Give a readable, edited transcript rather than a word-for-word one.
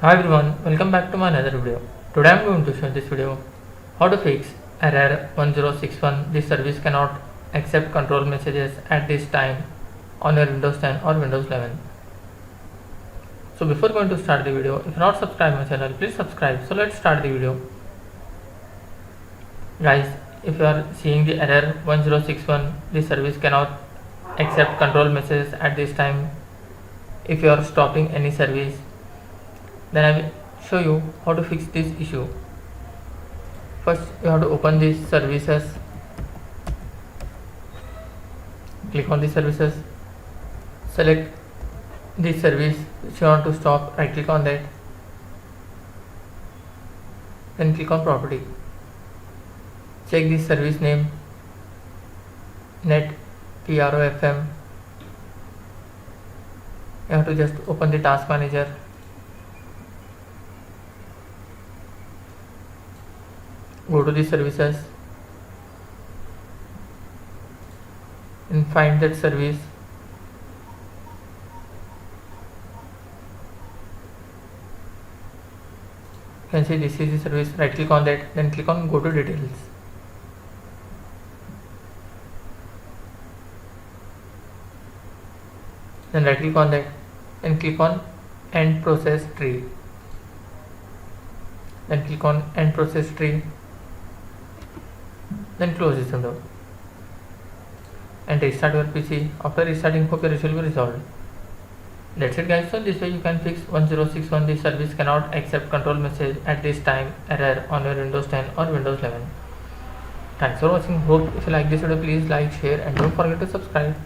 Hi everyone, welcome back to my another video. Today I am going to show in this video how to fix error 1061. This service cannot accept control messages at this time on your Windows 10 or Windows 11. So before going to start the video, if you are not subscribed my channel, please subscribe. So let's start the video. Guys, if you are seeing the error 1061, this service cannot accept control messages at this time. If you are stopping any service, then I will show you how to fix this issue. First you have to open these services, click on the services, select this service which you want to stop, right click on that, then click on property, check this service name, net PROFM. You have to just open the task manager, go to the services and find that service. You can see this is the service, right click on that, then click on go to details. Then right click on that and click on end process tree. Then click on end process tree. Then close this window and restart your PC. After restarting, hope your issue will be resolved. That's it guys. So this way you can fix 1061. This service cannot accept control message at this time error on your Windows 10 or Windows 11. Thanks for watching. Hope if you like this video, please like, share and don't forget to subscribe.